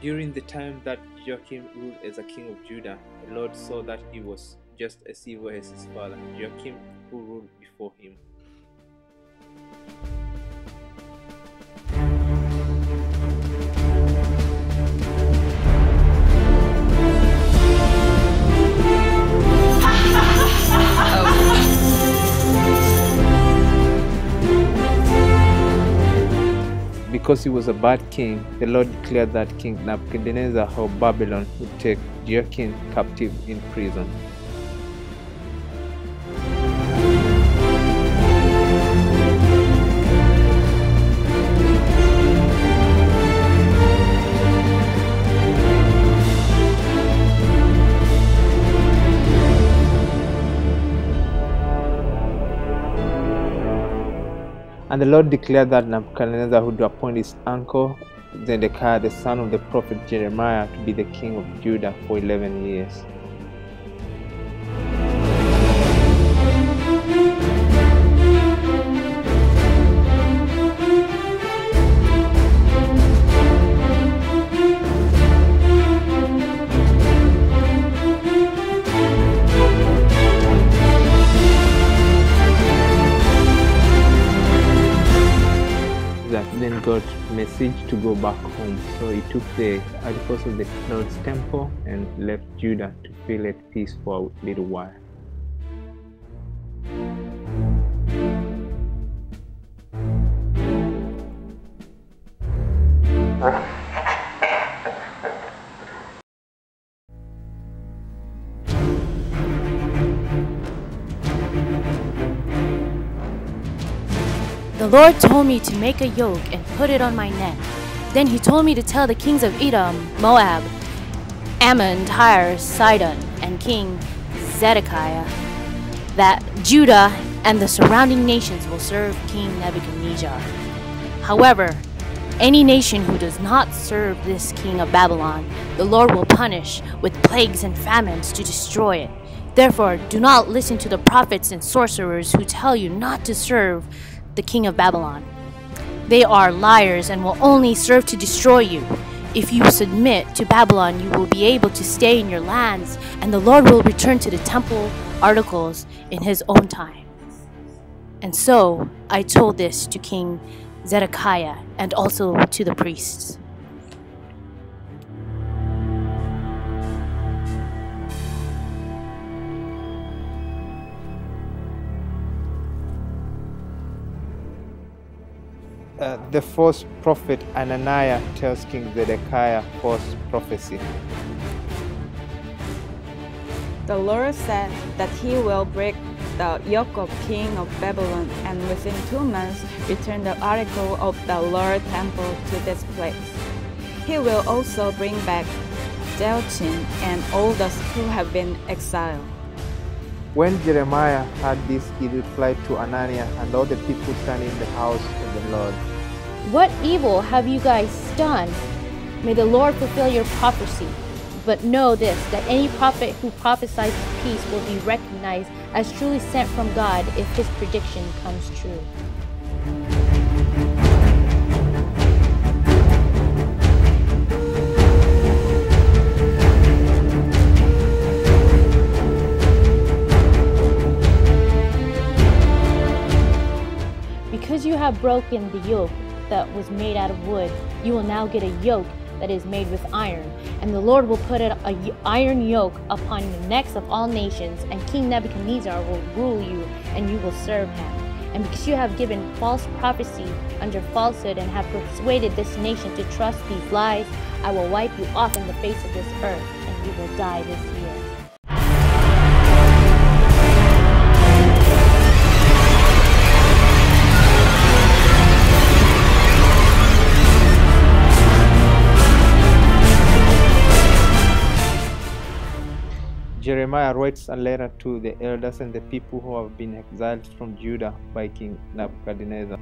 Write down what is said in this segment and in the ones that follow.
During the time that Joachim ruled as a king of Judah, the Lord saw that he was just as evil as his father, Joachim, who ruled before him. Because he was a bad king, the Lord declared that King Nebuchadnezzar of Babylon would take Joachim captive in prison. And the Lord declared that Nebuchadnezzar would appoint his uncle Zedekiah, the son of the prophet Jeremiah, to be the king of Judah for 11 years. Then got message to go back home, so he took the articles of the Lord's temple and left Judah to feel at peace for a little while. The Lord told me to make a yoke and put it on my neck. Then he told me to tell the kings of Edom, Moab, Ammon, Tyre, Sidon, and King Zedekiah that Judah and the surrounding nations will serve King Nebuchadnezzar. However, any nation who does not serve this king of Babylon, the Lord will punish with plagues and famines to destroy it. Therefore, do not listen to the prophets and sorcerers who tell you not to serve the king of Babylon. They are liars and will only serve to destroy you. If you submit to Babylon, you will be able to stay in your lands, and the Lord will return to the temple articles in his own time. And so I told this to King Zedekiah and also to the priests. The false prophet Ananiah tells King Zedekiah false prophecy. The Lord said that he will break the yoke of king of Babylon and within 2 months return the article of the Lord temple to this place. He will also bring back Joachim and all those who have been exiled. When Jeremiah heard this, he replied to Ananiah and all the people standing in the house of the Lord, What evil have you guys done? May the Lord fulfill your prophecy. But know this, that any prophet who prophesies peace will be recognized as truly sent from God if his prediction comes true. Because you have broken the yoke that was made out of wood, you will now get a yoke that is made with iron. And the Lord will put an iron yoke upon the necks of all nations, and King Nebuchadnezzar will rule you, and you will serve him. And because you have given false prophecy under falsehood and have persuaded this nation to trust these lies, I will wipe you off in the face of this earth, and you will die this year. Jeremiah writes a letter to the elders and the people who have been exiled from Judah by King Nebuchadnezzar.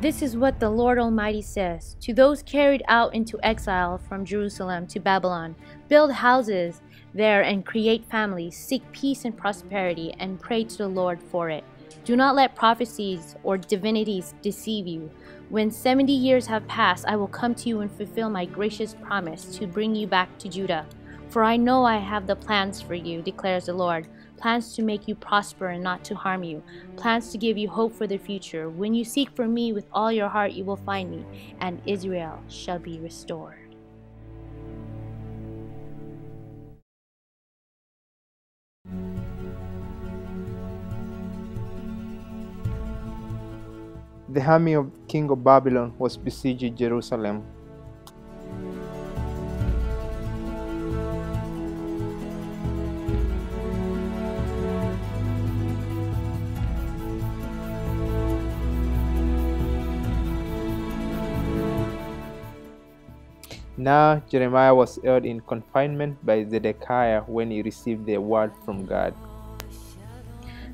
This is what the Lord Almighty says to those carried out into exile from Jerusalem to Babylon: build houses there and create families, seek peace and prosperity, and pray to the Lord for it. Do not let prophecies or divinities deceive you. When 70 years have passed, I will come to you and fulfill my gracious promise to bring you back to Judah. For I know I have the plans for you, declares the Lord, plans to make you prosper and not to harm you, plans to give you hope for the future. When you seek for me with all your heart, you will find me, and Israel shall be restored. The army of King of Babylon was besieging Jerusalem. Now Jeremiah was held in confinement by Zedekiah when he received the word from God.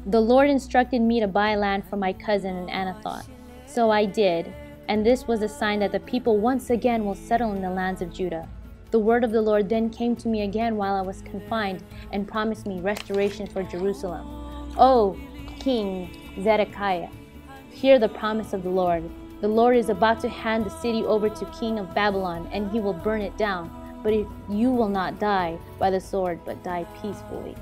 The Lord instructed me to buy land from my cousin in Anathoth. So I did, and this was a sign that the people once again will settle in the lands of Judah. The word of the Lord then came to me again while I was confined and promised me restoration for Jerusalem. O King Zedekiah, hear the promise of the Lord. The Lord is about to hand the city over to King of Babylon, and he will burn it down. But if you will not die by the sword, but die peacefully.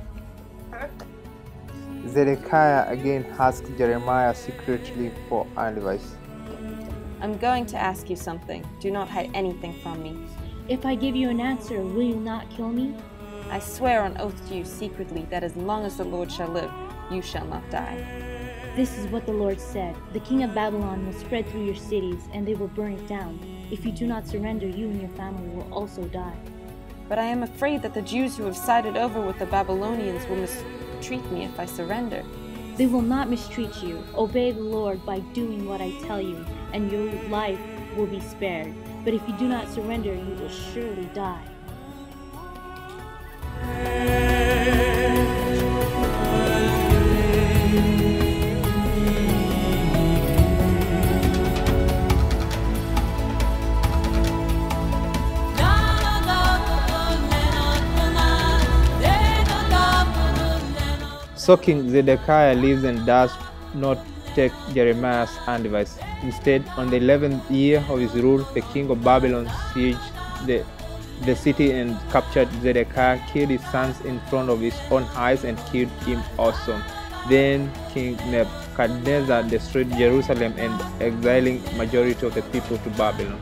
Zedekiah again asked Jeremiah secretly for advice. I'm going to ask you something. Do not hide anything from me. If I give you an answer, will you not kill me? I swear on oath to you secretly that as long as the Lord shall live, you shall not die. This is what the Lord said. The king of Babylon will spread through your cities, and they will burn it down. If you do not surrender, you and your family will also die. But I am afraid that the Jews who have sided over with the Babylonians will mistreat me if I surrender. They will not mistreat you. Obey the Lord by doing what I tell you, and your life will be spared. But if you do not surrender, you will surely die. So King Zedekiah lives and does not take Jeremiah's advice. Instead, on the 11th year of his rule, the king of Babylon sieged the city and captured Zedekiah, killed his sons in front of his own eyes, and killed him also. Then King Nebuchadnezzar destroyed Jerusalem and exiling majority of the people to Babylon.